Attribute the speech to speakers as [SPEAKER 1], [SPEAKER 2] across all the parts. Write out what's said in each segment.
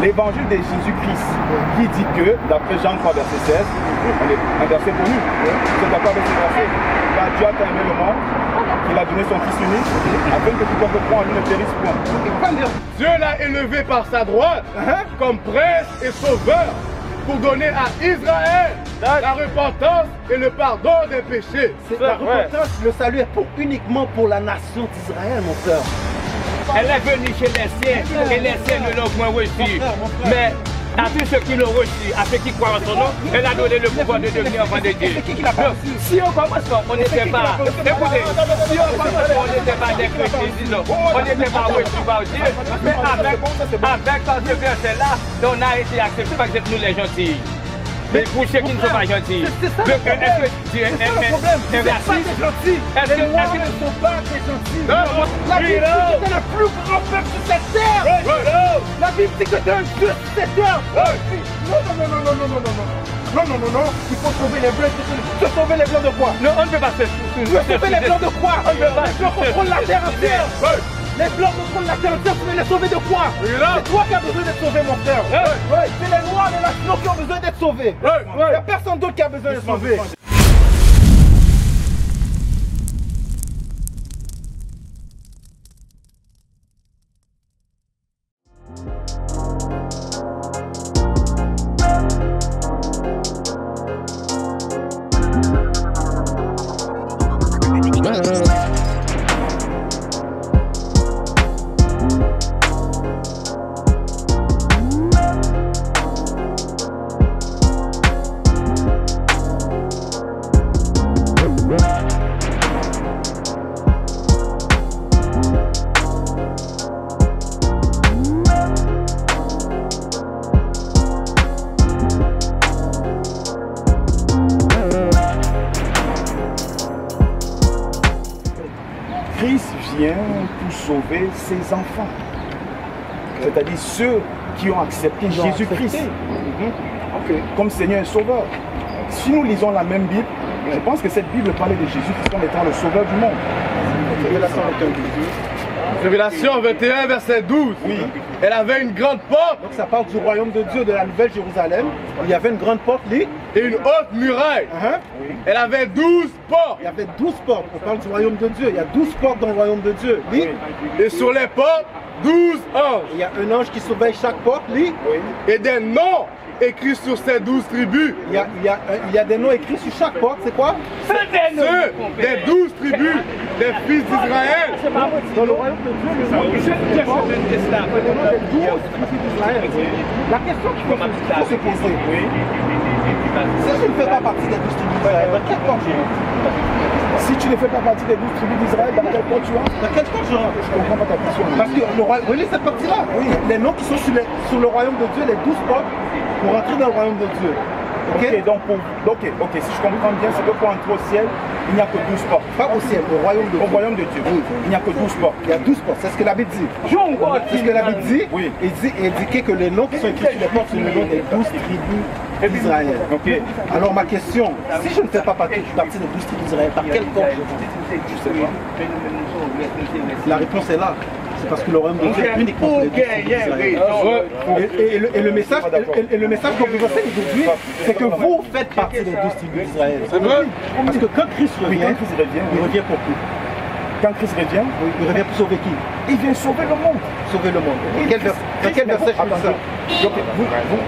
[SPEAKER 1] l'évangile de Jésus-Christ qui dit que, d'après Jean 3, verset 16, un verset connu, vous êtes d'accord avec ce verset? Car Dieu a tant aimé le monde qu'il a donné son Fils unique, afin que quiconque croit en lui ne périsse point.
[SPEAKER 2] Dieu l'a élevé par sa droite comme prince et sauveur pour donner à Israël la repentance et le pardon des péchés.
[SPEAKER 3] La repentance, le salut est uniquement pour la nation d'Israël, mon frère.
[SPEAKER 4] Elle est venue chez les siens et les siens ne l'ont point reçu. Mais à tous ceux qui l'ont reçu, à ceux qui croient en son nom, elle a donné le pouvoir de devenir enfant de Dieu. Si on commence, on n'était pas. Écoutez, si on commence, on n'était pas des chrétiens, disons. On n'était pas reçus par Dieu. Mais avec ce verset-là, on a été acceptés parce que nous les gentils. Mais pour ceux qui ne sont pas gentils, est-ce que Dieu est raciste? Est-ce que ne sont pas des gentils?
[SPEAKER 3] La Bible dit que c'est le plus grand peuple sur cette terre. La Bible dit que c'est un Dieu sur cette terre. Non. Il faut sauver les blancs. Se sauver les blancs de quoi?
[SPEAKER 4] Non, on ne peut pas se
[SPEAKER 3] sauver les blancs de quoi? Les blancs contrôlent la terre entière. Les blancs contrôlent la terre entière. Tu veux les sauver de quoi? C'est toi qui as besoin d'être sauvé, mon frère. C'est les noirs et les nations qui ont besoin d'être sauvés. Il n'y a personne d'autre qui a besoin d'être sauvé.
[SPEAKER 1] Christ vient pour sauver ses enfants, c'est-à-dire ceux qui ont accepté Jésus-Christ comme Seigneur et Sauveur. Si nous lisons la même Bible, je pense que cette Bible parlait de Jésus-Christ comme étant le Sauveur du monde.
[SPEAKER 2] Révélation 21, verset 12.
[SPEAKER 1] Oui.
[SPEAKER 2] Elle avait une grande porte.
[SPEAKER 3] Donc ça parle du royaume de Dieu, de la nouvelle Jérusalem. Il y avait une grande porte,
[SPEAKER 2] et une haute muraille. Elle avait 12 portes.
[SPEAKER 3] Il y avait 12 portes. On parle du royaume de Dieu. Il y a 12 portes dans le royaume de Dieu.
[SPEAKER 2] Et sur les portes, 12 anges.
[SPEAKER 3] Il y a un ange qui surveille chaque porte.
[SPEAKER 2] Et des noms écrits sur ces 12 tribus.
[SPEAKER 3] Il y a des noms écrits sur chaque porte. C'est quoi?
[SPEAKER 2] Ceux des 12 tribus des fils d'Israël.
[SPEAKER 3] Dans le royaume de Dieu, le nom des 12 tribus d'Israël. La question qu'il faut se poser, si je ne fais pas partie des 12 tribus d'Israël, dans quel camp je rentre?
[SPEAKER 1] Si tu ne fais pas partie des 12 tribus d'Israël, dans quel camp tu rentres?
[SPEAKER 3] Dans quel camp je rentre?
[SPEAKER 1] Je ne comprends pas ta question.
[SPEAKER 3] Parce que relis cette partie-là. Oui, les noms qui sont sur le royaume de Dieu, les 12 portes, pour rentrer dans le royaume de Dieu.
[SPEAKER 1] Ok, si je comprends bien, c'est que pour entrer au ciel, il n'y a que 12 portes.
[SPEAKER 3] Pas au ciel, au royaume de Dieu.
[SPEAKER 1] Au royaume de Dieu, oui. Il n'y a que 12 portes.
[SPEAKER 3] Il y a 12 portes, c'est ce que la Bible dit. C'est ce que la Bible dit.
[SPEAKER 1] Oui.
[SPEAKER 3] Il dit indiquer que les noms qui sont écrits sur les portes sont les noms des 12 tribus d'Israël.
[SPEAKER 1] Ok.
[SPEAKER 3] Alors ma question, si je ne fais pas partie des 12 tribus d'Israël, par quel camp je rentre? Je sais pas. La réponse est là. C'est parce que le royaume de Dieu est uniquement pour les 12 tribus d'Israël. Et le message qu'on vous enseigne aujourd'hui, c'est que vous faites partie des 12 tribus d'Israël.
[SPEAKER 2] C'est vrai?
[SPEAKER 3] Parce que quand Christ revient, il revient pour qui?
[SPEAKER 1] Quand Christ revient,
[SPEAKER 3] il revient pour sauver qui?
[SPEAKER 1] il vient sauver le monde.
[SPEAKER 3] Sauver le monde. Dans quel verset je lis ça?
[SPEAKER 1] Donc,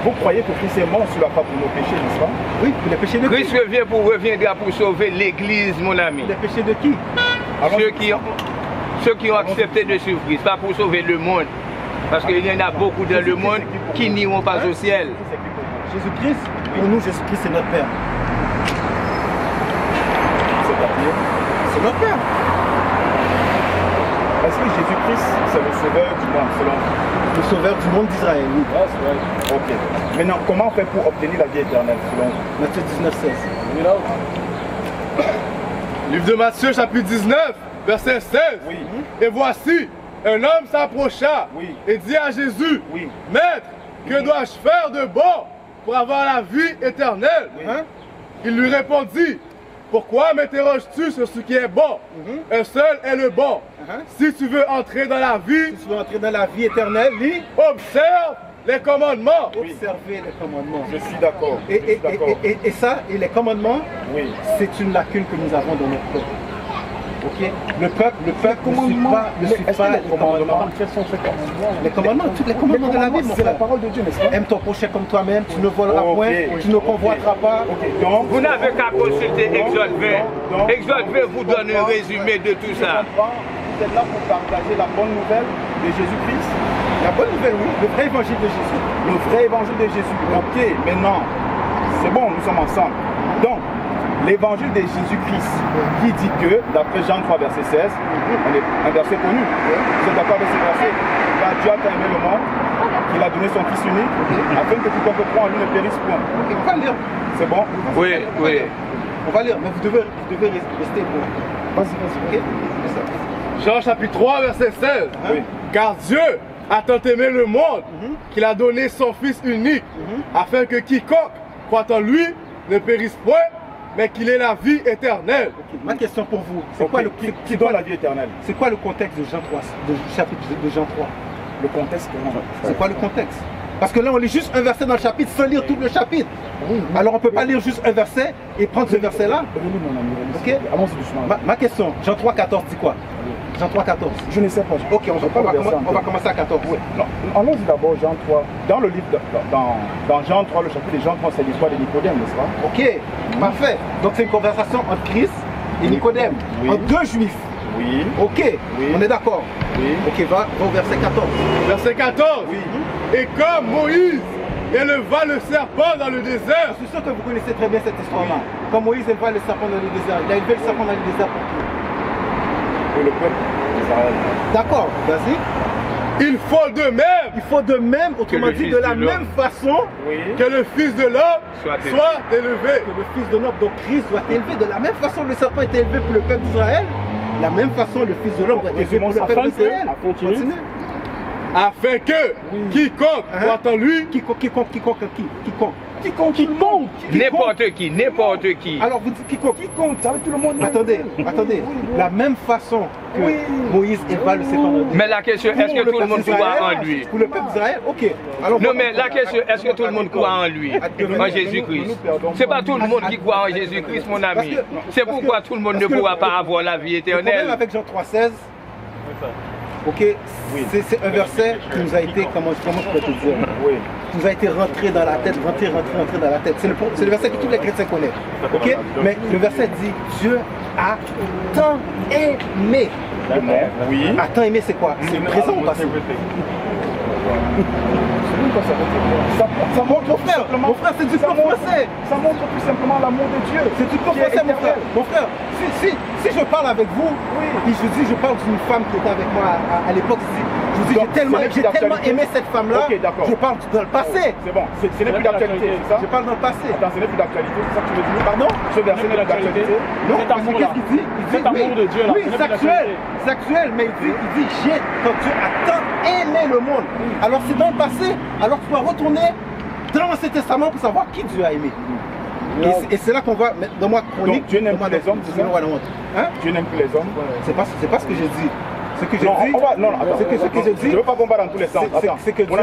[SPEAKER 1] vous croyez que Christ est mort sur la croix pour nos péchés, n'est-ce pas?
[SPEAKER 3] Oui, pour les péchés de qui?
[SPEAKER 4] Christ reviendra pour sauver l'Église, mon ami.
[SPEAKER 3] Les péchés de qui?
[SPEAKER 4] Ceux qui ont accepté de suivre Christ, pas pour sauver le monde. Parce qu'il y en a beaucoup dans le monde qui n'iront pas au ciel.
[SPEAKER 3] Jésus-Christ, pour nous, Jésus-Christ, c'est notre Père. C'est notre Père.
[SPEAKER 1] Est-ce que Jésus-Christ, c'est le sauveur du monde, selon vous?
[SPEAKER 3] Le sauveur du monde d'Israël, oui.
[SPEAKER 1] Ok. Maintenant, comment on fait pour obtenir la vie éternelle, selon vous?
[SPEAKER 3] Matthieu 19, 16.
[SPEAKER 2] Livre de Matthieu, chapitre 19, verset 16.
[SPEAKER 1] Oui.
[SPEAKER 2] Et voici, un homme s'approcha et dit à Jésus, Maître, que dois-je faire de bon pour avoir la vie éternelle? Il lui répondit, pourquoi m'interroges-tu sur ce qui est bon? Un seul est le bon. Si tu veux entrer dans la vie,
[SPEAKER 3] éternelle,
[SPEAKER 2] observe les commandements.
[SPEAKER 3] Observer les commandements.
[SPEAKER 1] Je suis d'accord.
[SPEAKER 3] Et ça, et les commandements, c'est une lacune que nous avons dans notre peuple. Ok. Le peuple ne suit pas les commandements.
[SPEAKER 1] Quels sont ces commandements?
[SPEAKER 3] Les commandements, tous les commandements de la Bible,
[SPEAKER 1] c'est la parole de Dieu, n'est-ce pas?
[SPEAKER 3] Aime ton prochain comme toi-même, tu ne voleras point, tu ne convoiteras pas.
[SPEAKER 1] Donc,
[SPEAKER 4] vous n'avez qu'à consulter Exode 20. Exode 20 vous donne un résumé de tout ça.
[SPEAKER 1] Vous êtes là pour partager la bonne nouvelle de Jésus-Christ.
[SPEAKER 3] La bonne nouvelle, oui, le vrai évangile de Jésus.
[SPEAKER 1] Le vrai évangile de Jésus. Ok, maintenant, c'est bon, nous sommes ensemble. Donc, l'évangile de Jésus-Christ qui dit que, d'après Jean 3, verset 16, un verset connu, vous êtes d'accord avec ce verset? Car Dieu a aimé le monde, qu'il a donné son Fils unique, afin que quiconque croit en lui ne périsse point.
[SPEAKER 3] Ok, on va lire.
[SPEAKER 1] C'est bon?
[SPEAKER 4] Oui, oui.
[SPEAKER 3] On va lire, mais vous devez rester pour. Vas-y, ok?
[SPEAKER 2] Jean chapitre 3, verset 16. Car Dieu a tant aimé le monde qu'il a donné son Fils unique, afin que quiconque croit en lui ne périsse point, mais qu'il ait la vie éternelle.
[SPEAKER 3] Ma question pour vous, c'est quoi
[SPEAKER 1] qui donne la vie éternelle?
[SPEAKER 3] C'est quoi le contexte de Jean 3, du chapitre de Jean 3?
[SPEAKER 1] Le contexte,
[SPEAKER 3] c'est quoi le contexte? Parce que là, on lit juste un verset dans le chapitre sans lire tout le chapitre. Alors, on ne peut pas lire juste un verset et prendre ce verset-là. Ok.
[SPEAKER 1] Allons-y doucement.
[SPEAKER 3] Ma question, Jean 3, 14 dit quoi? Jean 3, 14.
[SPEAKER 1] Je ne sais pas.
[SPEAKER 3] Ok, on va commencer à 14.
[SPEAKER 1] Oui. Allons-y d'abord, Jean 3. Dans le livre, dans Jean 3, le chapitre de Jean 3, c'est l'histoire de Nicodème, n'est-ce pas?
[SPEAKER 3] Ok, parfait. Donc, c'est une conversation entre Christ et Nicodème. Entre deux juifs.
[SPEAKER 1] Oui.
[SPEAKER 3] Ok, on est d'accord.
[SPEAKER 1] Oui.
[SPEAKER 3] Ok, va au verset 14.
[SPEAKER 2] Verset 14. Oui. Et comme Moïse éleva le serpent dans le désert.
[SPEAKER 3] Je suis sûr que vous connaissez très bien cette histoire-là. Comme Moïse éleva le serpent dans le désert. Il a élevé le serpent dans le désert pour qui?
[SPEAKER 1] Pour le peuple d'Israël.
[SPEAKER 3] D'accord, vas-y.
[SPEAKER 2] Il faut de même,
[SPEAKER 3] autrement dit, de la même façon
[SPEAKER 2] que le Fils de l'homme soit élevé.
[SPEAKER 3] Que le Fils de l'homme, donc Christ, soit élevé. De la même façon que le serpent est élevé pour le peuple d'Israël, de la même façon le Fils de l'homme doit être élevé pour le peuple d'Israël. Continue.
[SPEAKER 2] Afin que quiconque croit en lui,
[SPEAKER 3] quiconque.
[SPEAKER 4] N'importe qui.
[SPEAKER 3] Alors vous dites quiconque,
[SPEAKER 1] ça veut tout le monde.
[SPEAKER 3] Attendez. La même façon que Moïse éleva le serpent.
[SPEAKER 4] Mais la question, est-ce que tout le monde croit en lui?
[SPEAKER 3] Pour le peuple d'Israël, ok. Alors,
[SPEAKER 4] non, mais la question, est-ce que tout le monde croit en lui? En Jésus-Christ. C'est pas tout le monde qui croit en Jésus-Christ, mon ami. C'est pourquoi tout le monde ne pourra pas avoir la vie éternelle.
[SPEAKER 3] Le problème avec Jean 3,16, ok, c'est un verset qui nous a été, comment je peux te dire, qui nous a été rentré dans la tête, rentré dans la tête. C'est le verset que tous les chrétiens connaissent. Ok, mais le verset dit Dieu a tant aimé.
[SPEAKER 1] Oui.
[SPEAKER 3] A tant aimé, c'est quoi? C'est présent ou passé? Ça montre, mon frère, c'est du pur français.
[SPEAKER 1] Ça montre tout simplement l'amour de Dieu.
[SPEAKER 3] C'est du pur français, mon frère. Mon frère, si je parle avec vous, et je parle d'une femme qui était avec moi à l'époque, je vous dis, j'ai tellement aimé cette femme-là, je parle dans le passé.
[SPEAKER 1] C'est bon, ce n'est plus d'actualité, c'est ça?
[SPEAKER 3] Je parle dans le passé.
[SPEAKER 1] Attends, ce n'est plus d'actualité, c'est ça que tu veux dire?
[SPEAKER 3] Pardon?
[SPEAKER 1] Ce verset n'est plus d'actualité.
[SPEAKER 3] Non, parce que qu'est-ce qu'il dit? Il dit,
[SPEAKER 2] l'amour de Dieu, là.
[SPEAKER 3] Oui, c'est actuel, mais il dit, quand Dieu a tant aimé le monde. Alors c'est dans le passé, alors tu dois retourner dans l'Ancien Testament pour savoir qui Dieu a aimé. Et c'est là qu'on va, dans ma chronique,
[SPEAKER 1] donc, Dieu n'aime plus les hommes, c'est ça?
[SPEAKER 3] Hein?
[SPEAKER 1] Dieu n'aime plus les hommes.
[SPEAKER 3] C'est pas ce que j'ai dit. Ce que j'ai dit,
[SPEAKER 1] ce que j'ai dit, je ne veux pas qu'on va dans tous les sens.
[SPEAKER 3] C'est que Dieu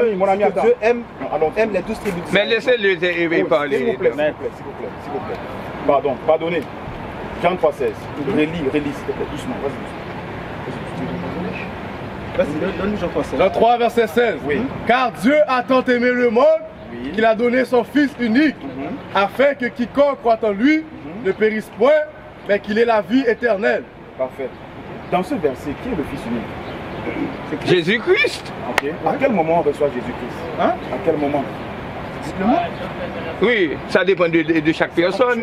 [SPEAKER 3] aime les 12 tribus.
[SPEAKER 4] Mais laissez-le parler.
[SPEAKER 1] S'il vous plaît. Pardonnez. Jean 3,16. Relis, s'il te plaît, doucement.
[SPEAKER 3] Vas-y, donne-nous Jean 3,16.
[SPEAKER 2] Jean 3, verset 16. Car Dieu a tant aimé le monde qu'il a donné son Fils unique, afin que quiconque croit en lui ne périsse point, mais qu'il ait la vie éternelle.
[SPEAKER 1] Parfait. Dans ce verset, qui est le Fils unique?
[SPEAKER 4] Jésus-Christ.
[SPEAKER 1] Okay. À quel moment on reçoit Jésus-Christ? Hein? À quel moment? Dites-le-moi.
[SPEAKER 4] Oui, ça dépend de chaque personne.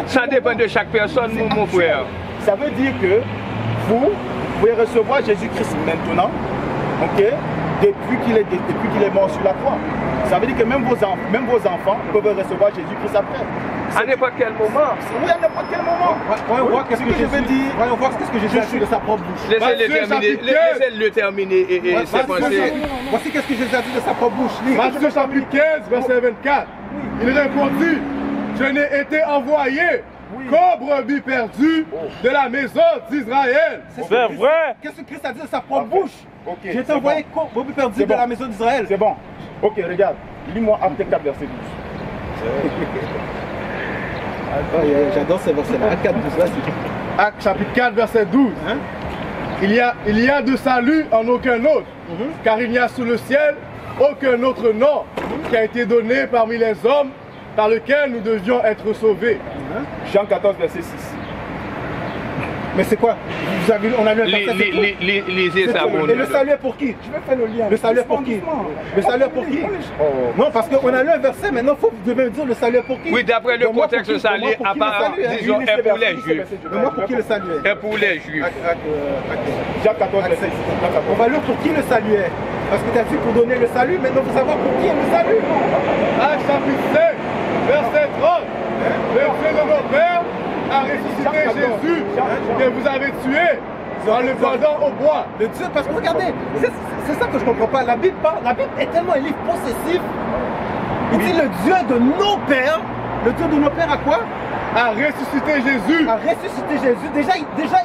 [SPEAKER 4] Ça dépend de chaque personne, mon frère.
[SPEAKER 1] Ça veut dire que vous pouvez recevoir Jésus-Christ maintenant, ok, depuis qu'il est mort sur la croix. Ça veut dire que même vos enfants peuvent recevoir Jésus-Christ après.
[SPEAKER 4] À n'importe quel moment.
[SPEAKER 1] Oui, à n'importe quel moment.
[SPEAKER 3] Voyons voir ce que je veux dire. Voyons voir ce que Jésus a dit de sa propre bouche.
[SPEAKER 4] Laissez-le terminer et ses pensées.
[SPEAKER 3] Voici ce que Jésus a dit de sa propre bouche.
[SPEAKER 2] Matthieu chapitre 15, verset 24. Il répondit, je n'ai été envoyé qu'aux brebis perdues de la maison d'Israël.
[SPEAKER 4] C'est vrai.
[SPEAKER 3] Qu'est-ce que Christ a dit de sa propre bouche? J'ai été envoyé qu'aux brebis perdues de la maison d'Israël.
[SPEAKER 1] C'est bon. Ok, regarde. Lis-moi Acte 4, verset 12.
[SPEAKER 3] J'adore ces versets-là. Acte 4, 12, vas-y.
[SPEAKER 2] Acte chapitre 4, verset 12. Hein? Il y a de salut en aucun autre, car il n'y a sous le ciel aucun autre nom qui a été donné parmi les hommes par lequel nous devions être sauvés.
[SPEAKER 1] Jean 14, verset 6.
[SPEAKER 3] Mais c'est quoi? On a lu un verset.
[SPEAKER 4] Lisez ça.
[SPEAKER 3] Et le salut est pour qui?
[SPEAKER 1] Je vais faire le lien.
[SPEAKER 3] Le salut est pour qui? Le salut est pour qui? Non, parce qu'on a lu un verset, maintenant vous devez me dire le salut est pour qui?
[SPEAKER 4] Oui, d'après le contexte, le salut apparemment, disons, est pour les Juifs.
[SPEAKER 3] Mais moi, pour qui le salut est?
[SPEAKER 4] Est pour les Juifs.
[SPEAKER 1] Jean 14, verset 6.
[SPEAKER 3] On va lire pour qui le salut est. Parce que tu as dit pour donner le salut, maintenant vous savoir pour qui est le salut.
[SPEAKER 2] Acte chapitre 5, verset 30. Le Dieu de nos pères a ressuscité Jésus que vous avez tué en le pendant au bois.
[SPEAKER 3] Le Dieu, parce que regardez, c'est ça que je ne comprends pas. La Bible est tellement un livre possessif. Il dit le Dieu de nos pères. Le Dieu de nos pères a quoi?
[SPEAKER 2] A ressuscité Jésus.
[SPEAKER 3] A ressuscité Jésus. Déjà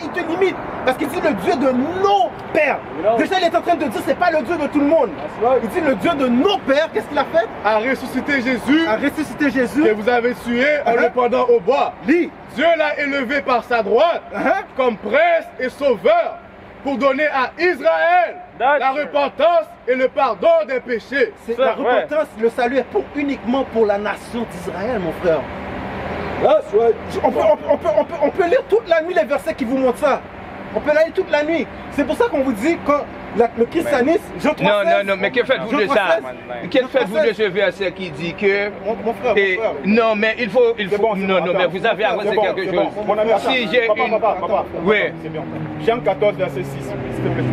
[SPEAKER 3] il te limite. Parce qu'il dit le Dieu de nos pères. Déjà, il est en train de dire c'est pas le Dieu de tout le monde. Il dit le Dieu de nos pères. Qu'est-ce qu'il a fait?
[SPEAKER 2] A ressuscité Jésus.
[SPEAKER 3] A ressuscité Jésus.
[SPEAKER 2] Que vous avez tué en le pendant au bois.
[SPEAKER 3] Lis.
[SPEAKER 2] Dieu l'a élevé par sa droite comme prince et sauveur pour donner à Israël la repentance et le pardon des péchés.
[SPEAKER 3] La repentance, le salut est uniquement pour la nation d'Israël, mon frère. Là, on peut lire toute la nuit les versets qui vous montrent ça. On peut lire toute la nuit. C'est pour ça qu'on vous dit que le christianisme, Jean 3:16.
[SPEAKER 4] Non, mais que faites-vous de ça? Que faites-vous de ce verset qui dit que...
[SPEAKER 3] Mon frère.
[SPEAKER 4] Non, mais il faut... Non, mais vous avez avancé quelque chose. Si j'ai une...
[SPEAKER 1] Papa,
[SPEAKER 4] oui.
[SPEAKER 1] c'est bien. Jean 14, verset 6, s'il te plaît.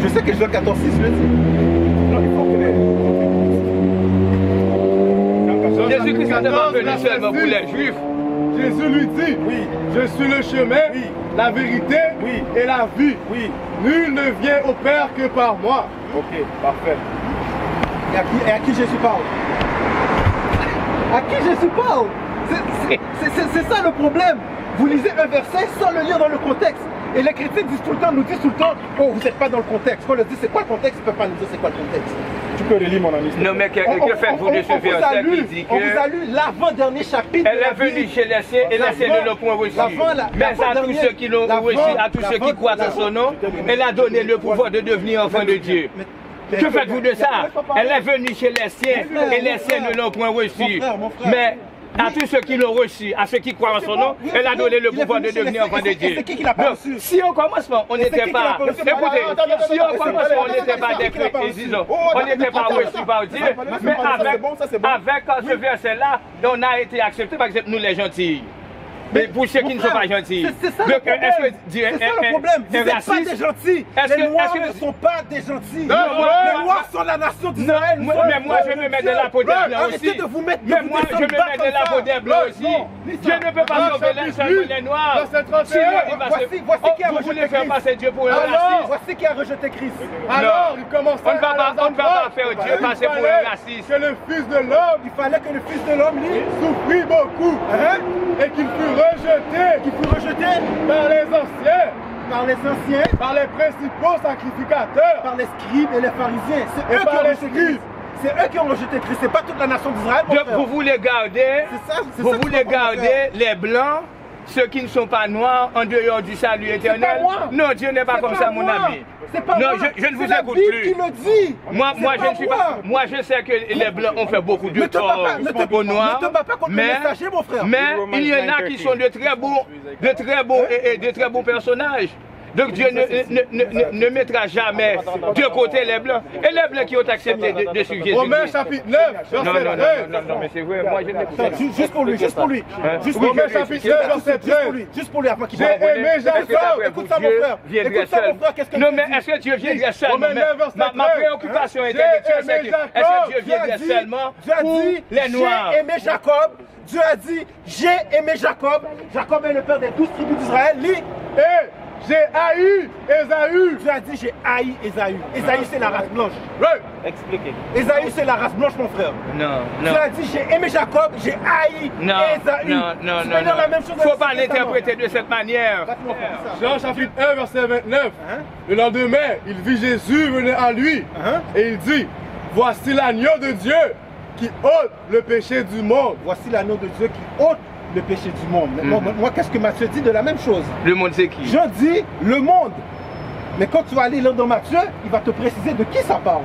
[SPEAKER 3] Je sais que Jean 14, 6 le dit.
[SPEAKER 1] Non, il faut que...
[SPEAKER 4] Jésus-Christ n'est pas venu seulement pour les Juifs.
[SPEAKER 2] Jésus lui dit, je suis le chemin, la vérité et la vie. Nul ne vient au Père que par moi.
[SPEAKER 1] Ok, parfait.
[SPEAKER 3] Et à qui Jésus parle? À qui Jésus parle? C'est ça le problème. Vous lisez un verset sans le lire dans le contexte. Et les chrétiens nous disent tout le temps, oh, vous n'êtes pas dans le contexte. Quand on leur dit c'est quoi le contexte, ils ne peuvent pas nous dire c'est quoi le contexte.
[SPEAKER 1] Tu peux relire mon ami.
[SPEAKER 4] Non, mais que faites-vous de ce verset qui dit que...
[SPEAKER 3] On vous a lu l'avant-dernier chapitre.
[SPEAKER 4] Elle est venue chez les siens et les siens ne l'ont point reçu. Mais à tous ceux qui l'ont reçu, à tous ceux qui croient en son nom, elle a donné le pouvoir de devenir enfant de Dieu. Que faites-vous de ça? Elle est venue chez les siens et les siens ne l'ont point reçu. Mais à tous ceux qui l'ont reçu, à ceux qui croient en son nom, elle a donné le pouvoir de devenir enfant de Dieu. Donc, si au commencement, on n'était pas... Écoutez, si au commencement, on n'était pas des chrétiens, disons, on n'était pas reçus par Dieu, mais avec ce verset-là, on a été acceptés, par exemple, nous les gentils. Mais pour ceux qui ne sont pas gentils.
[SPEAKER 3] C'est ça le problème. C'est ça le problème. Vous n'êtes pas des gentils. Les Noirs ne sont pas des gentils. Les Noirs sont la nation d'Israël.
[SPEAKER 4] Mais moi, je me mets de la peau des Blancs aussi.
[SPEAKER 3] Arrêtez de vous mettre.
[SPEAKER 4] Mais moi, je me mets de la peau des Blancs aussi. Dieu ne peut pas sauver les Noirs. Vous voulez faire passer Dieu pour un raciste.
[SPEAKER 3] Voici qui a rejeté Christ.
[SPEAKER 2] Alors, il commence
[SPEAKER 4] on ne va pas faire Dieu passer pour un raciste.
[SPEAKER 2] Que le Fils de l'homme,
[SPEAKER 3] il fallait que le Fils de l'homme
[SPEAKER 2] souffrit beaucoup et qu'il fut rejeté par les anciens, par les principaux sacrificateurs,
[SPEAKER 3] par les scribes et les pharisiens. C'est eux qui ont rejeté Christ, c'est pas toute la nation d'Israël.
[SPEAKER 4] Donc vous voulez garder, les blancs, ceux qui ne sont pas noirs, en dehors du salut éternel. Non, Dieu n'est pas comme ça, mon ami. Non, je ne vous écoute plus. Moi, je ne suis pas. Moi, je sais que les blancs ont fait beaucoup de tort aux noirs. Mais il y en a qui sont de très beaux personnages. Donc Dieu ne mettra jamais de côté les blancs. Et les blancs qui ont accepté de suivre Jésus.
[SPEAKER 2] Romains chapitre 9, verset 13.
[SPEAKER 4] Non, mais c'est vrai, moi je n'écoute
[SPEAKER 3] Juste pour lui.
[SPEAKER 2] Romains chapitre 9, verset 13.
[SPEAKER 3] Juste pour lui, avant qu'il
[SPEAKER 2] j'ai aimé Jacob.
[SPEAKER 3] Écoute ça, mon frère. Écoute ça, mon frère, qu'est-ce que
[SPEAKER 4] non, mais est-ce que Dieu viendrait seulement? Ma préoccupation intellectuelle, c'est que est-ce que Dieu viendrait seulement pour les Noirs?
[SPEAKER 3] J'ai aimé Jacob. Dieu a dit, j'ai aimé Jacob. Jacob est le père des 12 tribus d'Israël. Lis.
[SPEAKER 2] j'ai haï Ésaü.
[SPEAKER 3] Dieu a dit, j'ai haï Ésaü. Ésaü, c'est la race blanche.
[SPEAKER 2] Oui.
[SPEAKER 4] Expliquez.
[SPEAKER 3] Ésaü, c'est la race blanche, mon frère.
[SPEAKER 4] Non,
[SPEAKER 3] Dieu a dit, j'ai aimé Jacob, j'ai haï Ésaü.
[SPEAKER 4] Non.
[SPEAKER 3] La même chose
[SPEAKER 4] Faut pas l'interpréter de cette manière.
[SPEAKER 2] Jean chapitre 1, verset 29. Le lendemain, il vit Jésus venir à lui. Et il dit, voici l'agneau de Dieu qui ôte le péché du monde.
[SPEAKER 3] Voici l'agneau de Dieu qui ôte le péché du monde. Moi, qu'est-ce que Matthieu dit de la même chose?
[SPEAKER 4] Le monde, c'est qui?
[SPEAKER 3] Jean dit le monde. Mais quand tu vas aller lire dans Matthieu, il va te préciser de qui ça parle.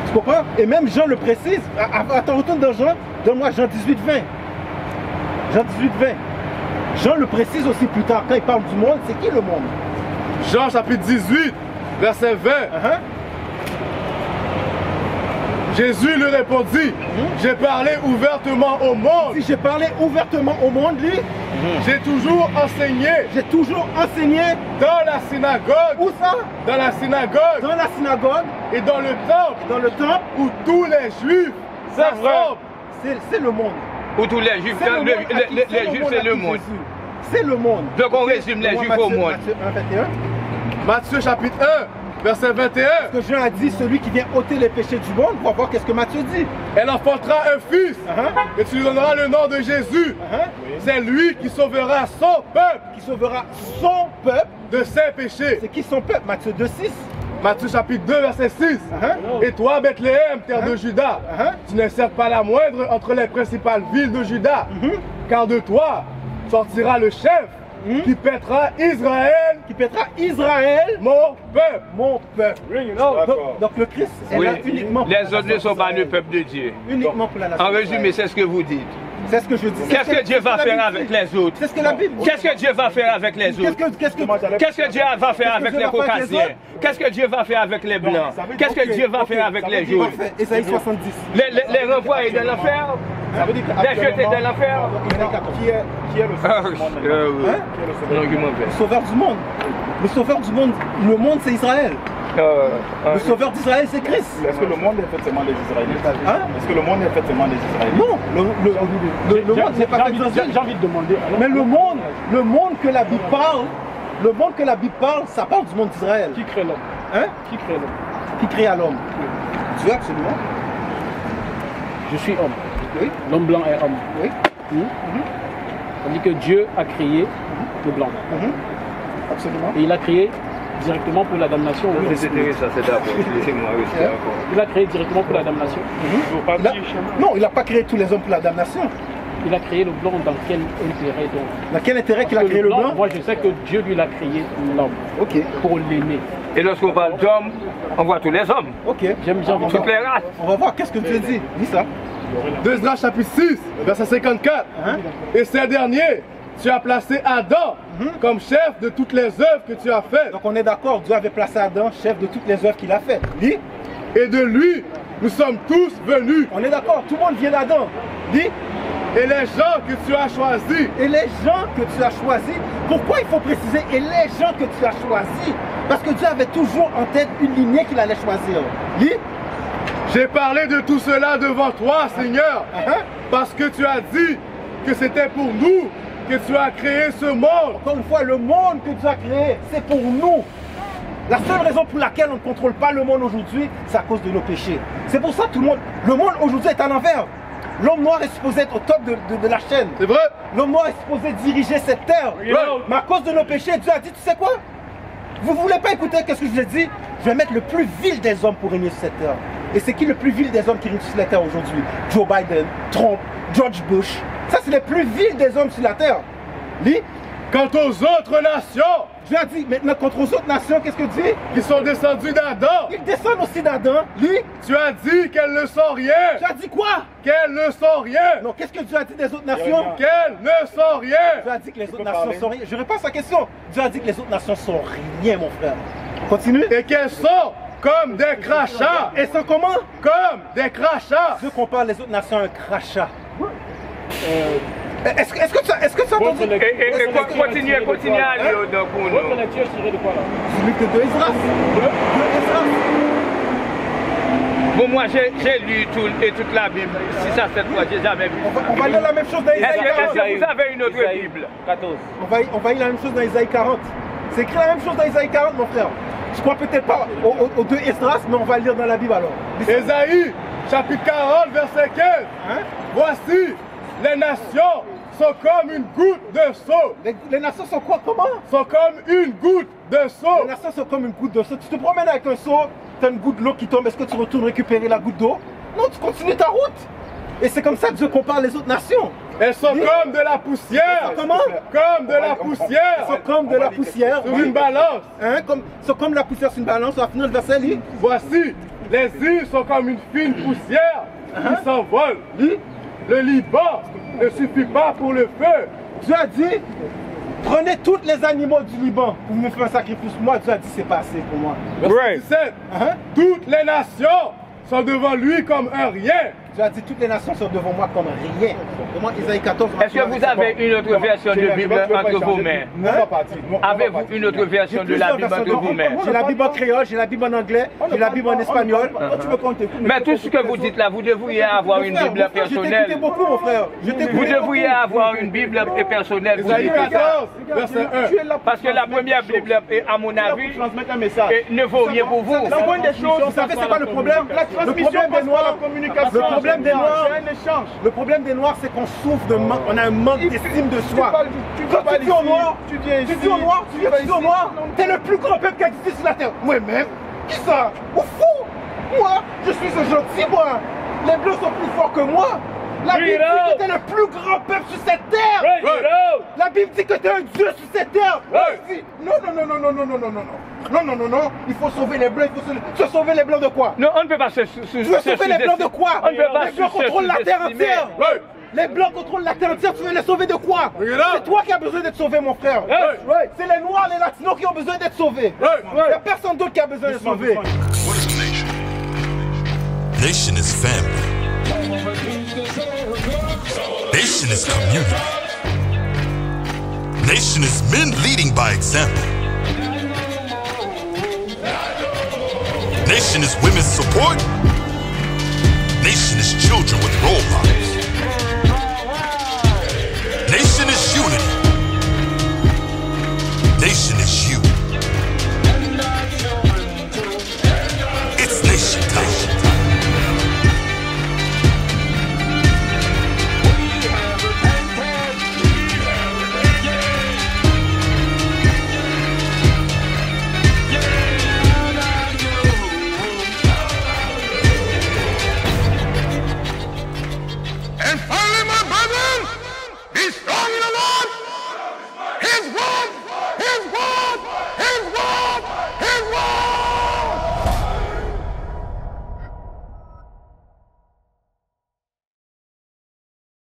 [SPEAKER 3] Tu comprends? Et même Jean le précise. Attends, retourne dans Jean. Donne-moi Jean 18, 20. Jean 18, 20. Jean le précise aussi plus tard. Quand il parle du monde, c'est qui le monde?
[SPEAKER 2] Jean chapitre 18, verset 20. Jésus lui répondit, j'ai parlé ouvertement au monde.
[SPEAKER 3] Si j'ai parlé ouvertement au monde, lui,
[SPEAKER 2] j'ai toujours enseigné.
[SPEAKER 3] J'ai toujours enseigné
[SPEAKER 2] dans la synagogue.
[SPEAKER 3] Où ça?
[SPEAKER 2] Dans la synagogue.
[SPEAKER 3] Dans la synagogue.
[SPEAKER 2] Et dans le temple.
[SPEAKER 3] Dans le temple.
[SPEAKER 2] Où tous les juifs s'assemblent.
[SPEAKER 3] C'est le monde.
[SPEAKER 4] Où tous les juifs, les juifs c'est le monde.
[SPEAKER 3] C'est le monde.
[SPEAKER 4] Donc on résume les juifs au monde.
[SPEAKER 3] Matthieu 1, 21.
[SPEAKER 2] Matthieu chapitre 1, verset 21.
[SPEAKER 3] Parce que Jean a dit, celui qui vient ôter les péchés du monde, on va voir qu'est-ce que Matthieu dit.
[SPEAKER 2] Elle enfantera un fils, et tu lui donneras le nom de Jésus. C'est lui qui sauvera son peuple.
[SPEAKER 3] Qui sauvera son peuple
[SPEAKER 2] de ses péchés.
[SPEAKER 3] C'est qui son peuple? Matthieu 2, 6.
[SPEAKER 2] Matthieu chapitre 2, verset 6. Et toi, Bethléem, terre de Juda, tu n'es certes pas la moindre entre les principales villes de Juda, car de toi sortira le chef qui pètera Israël.
[SPEAKER 3] Qui pètera Israël,
[SPEAKER 2] mon peuple.
[SPEAKER 3] Mon peuple. Donc le Christ est là uniquement pour
[SPEAKER 4] les autres ne sont pas le peuple de Dieu.
[SPEAKER 3] Uniquement pour la nation.
[SPEAKER 4] En résumé, c'est ce que vous dites.
[SPEAKER 3] C'est ce que je dis.
[SPEAKER 4] Qu'est-ce que Dieu va faire avec les autres?
[SPEAKER 3] C'est ce que la Bible dit.
[SPEAKER 4] Qu'est-ce que Dieu va faire avec les autres? Qu'est-ce que Dieu va faire avec les caucasiens? Qu'est-ce que Dieu va faire avec les blancs? Qu'est-ce que Dieu va faire avec les jaunes?
[SPEAKER 3] Ésaïe 70.
[SPEAKER 4] Les renvoyer dans l'enfer? Les jeter dans l'enfer?
[SPEAKER 1] Qui est le sauveur du monde?
[SPEAKER 3] Le sauveur du monde. Le sauveur du monde. Le monde, c'est Israël. Le sauveur d'Israël, c'est Christ.
[SPEAKER 1] Est-ce que le monde est effectivement des Israélites? Est-ce que le monde est effectivement des Israélites?
[SPEAKER 3] Non, le monde n'est pas fait d'Israël.
[SPEAKER 5] J'ai envie de demander.
[SPEAKER 3] Mais le monde que la Bible parle, ça parle du monde d'Israël.
[SPEAKER 5] Qui crée l'homme? Qui crée l'homme?
[SPEAKER 3] Qui crée l'homme? Dieu, absolument.
[SPEAKER 5] Je suis homme.
[SPEAKER 3] Oui.
[SPEAKER 5] L'homme blanc est homme.
[SPEAKER 3] Oui.
[SPEAKER 5] On dit que Dieu a créé le blanc.
[SPEAKER 3] Absolument.
[SPEAKER 5] Et il a créé directement pour la damnation.
[SPEAKER 4] C'est intéressant, c'est d'abord. Laissez-moi rester encore.
[SPEAKER 5] Il a créé directement pour la damnation.
[SPEAKER 3] Non, il n'a pas créé tous les hommes pour la damnation.
[SPEAKER 5] Il a créé le blanc dans quel intérêt donc?
[SPEAKER 3] Dans quel intérêt qu'il a créé le blanc?
[SPEAKER 5] Moi je sais que Dieu lui a créé l'homme.
[SPEAKER 3] Ok.
[SPEAKER 5] Pour l'aimer.
[SPEAKER 4] Et lorsqu'on parle d'hommes, on voit tous les hommes.
[SPEAKER 3] Ok.
[SPEAKER 5] J'aime bien
[SPEAKER 4] toutes les races.
[SPEAKER 3] On va voir qu'est-ce que Dieu dit. Dis ça.
[SPEAKER 2] 2 Esdras chapitre 6, verset 54. Et ces derniers, tu as placé Adam comme chef de toutes les œuvres que tu as faites.
[SPEAKER 3] Donc on est d'accord, Dieu avait placé Adam chef de toutes les œuvres qu'il a faites. Dis.
[SPEAKER 2] Et de lui, nous sommes tous venus.
[SPEAKER 3] On est d'accord, tout le monde vient d'Adam. Dis.
[SPEAKER 2] Et les gens que tu as choisis.
[SPEAKER 3] Et les gens que tu as choisis. Pourquoi il faut préciser et les gens que tu as choisis? Parce que Dieu avait toujours en tête une lignée qu'il allait choisir. Dis.
[SPEAKER 2] J'ai parlé de tout cela devant toi, Seigneur, parce que tu as dit que c'était pour nous que tu as créé ce monde.
[SPEAKER 3] Encore une fois, le monde que Dieu a créé, c'est pour nous. La seule raison pour laquelle on ne contrôle pas le monde aujourd'hui, c'est à cause de nos péchés. C'est pour ça que le monde aujourd'hui est à l'envers. L'homme noir est supposé être au top de la chaîne.
[SPEAKER 2] C'est vrai.
[SPEAKER 3] L'homme noir est supposé diriger cette terre. Mais à cause de nos péchés, Dieu a dit, tu sais quoi? Vous ne voulez pas écouter qu'est-ce que je vous ai dit? Je vais mettre le plus vil des hommes pour régner sur cette terre. Et c'est qui le plus vil des hommes qui règne sur la terre aujourd'hui? Joe Biden, Trump, George Bush. Ça, c'est les plus vils des hommes sur la terre. Lis.
[SPEAKER 2] Quant aux autres nations,
[SPEAKER 3] Dieu a dit, maintenant, contre aux autres nations, qu'est-ce que dit?
[SPEAKER 2] Qui sont descendus d'Adam.
[SPEAKER 3] Ils descendent aussi d'Adam. Lis.
[SPEAKER 2] Tu as dit qu'elles ne sont rien.
[SPEAKER 3] Tu as dit quoi?
[SPEAKER 2] Qu'elles ne sont rien.
[SPEAKER 3] Non, qu'est-ce que Dieu a dit des autres nations?
[SPEAKER 2] Qu'elles ne sont rien.
[SPEAKER 3] Dieu a dit que les autres nations sont rien. Je réponds à sa question. Dieu a dit que les autres nations sont rien, mon frère. Continue.
[SPEAKER 2] Et qu'elles sont comme des crachats.
[SPEAKER 3] Et sont comment?
[SPEAKER 2] Comme des crachats.
[SPEAKER 3] Dieu compare les autres nations à un crachat. Est-ce que tu as entendu?
[SPEAKER 4] Continuez à aller au-dedans pour nous.
[SPEAKER 5] Votre lecture est tirée de quoi là?
[SPEAKER 3] Celui de Esdras.
[SPEAKER 4] Bon, moi j'ai lu toute la Bible. 6 à 7 fois, j'ai jamais vu.
[SPEAKER 3] On va lire la même chose dans Isaïe 40.
[SPEAKER 4] Est-ce que vous avez une autre Bible?
[SPEAKER 5] 14.
[SPEAKER 3] On va lire la même chose dans Isaïe 40. C'est écrit la même chose dans Isaïe 40, mon frère. Je crois peut-être pas aux deux Esdras, mais on va le lire dans la Bible alors.
[SPEAKER 2] Ésaïe, chapitre 40, verset 15.
[SPEAKER 3] Hein?
[SPEAKER 2] Voici, les nations sont comme une goutte de seau.
[SPEAKER 3] Les nations sont quoi? Comment?
[SPEAKER 2] Sont comme une goutte de seau.
[SPEAKER 3] Les nations sont comme une goutte de seau. Tu te promènes avec un seau, tu as une goutte d'eau qui tombe. Est-ce que tu retournes récupérer la goutte d'eau? Non, tu continues ta route. Et c'est comme ça que Dieu compare les autres nations.
[SPEAKER 2] Elles sont comme de la poussière.
[SPEAKER 3] Comment?
[SPEAKER 2] Comme de la poussière.
[SPEAKER 3] Elles sont comme de la poussière.
[SPEAKER 2] Sur une balance.
[SPEAKER 3] Hein? Sont comme la poussière sur une balance. On va finir le verset, lit.
[SPEAKER 2] Voici, les îles sont comme une fine poussière qui s'envole. Le Liban ne suffit pas pour le feu.
[SPEAKER 3] Dieu a dit, prenez tous les animaux du Liban pour me faire un sacrifice. Moi, Dieu a dit, c'est pas assez pour moi.
[SPEAKER 2] Verset 17. Toutes les nations sont devant lui comme un rien.
[SPEAKER 3] Dieu a dit, toutes les nations sont devant moi comme rien. Comment Isaïe 14.
[SPEAKER 4] Est-ce que vous avez une autre version de Bible entre vos mains? Avez-vous une autre version de la Bible entre vos mains?
[SPEAKER 3] J'ai la Bible en créole, j'ai la Bible en anglais, j'ai la Bible en espagnol.
[SPEAKER 4] Mais tout ce que vous dites là, vous devriez avoir une Bible personnelle.
[SPEAKER 3] Je t'ai beaucoup, mon frère.
[SPEAKER 4] Vous devriez avoir une Bible personnelle.
[SPEAKER 2] Isaïe 14, verset 1.
[SPEAKER 4] Parce que la première Bible, à mon avis, ne vaut rien pour vous.
[SPEAKER 3] La bonne des choses, vous savez, c'est pas le problème. Le problème des Noirs, le problème des Noirs, c'est qu'on souffre de manque, on a un manque d'estime de soi. Quand tu dis au Noir, tu dis au Noir, t'es le plus grand peuple qui existe sur la terre. Moi-même, qui ça? Au fou? Moi, je suis un gentil, moi. Les Bleus sont plus forts que moi. La Bible dit que t'es le plus grand peuple sur cette terre. La Bible dit que t'es un Dieu sur cette terre. Non. Il faut sauver les Blancs. Il faut se sauver les Blancs de quoi?
[SPEAKER 4] Non, on ne peut pas se
[SPEAKER 3] tu veux sauver les Blancs de quoi?
[SPEAKER 4] On ne peut pas
[SPEAKER 3] les Blancs contrôlent la terre entière. Les Blancs contrôlent la terre entière. Tu veux les sauver de quoi? C'est toi qui as besoin d'être sauvé, mon frère. C'est les Noirs, les Latinos qui ont besoin d'être sauvés. Il n'y a personne d'autre qui a besoin d'être sauvé.
[SPEAKER 6] What is a nation? Nation is family. Nation is community. Nation is men leading by example. Nation is women's support. Nation is children with role models. Nation is unity. Nation is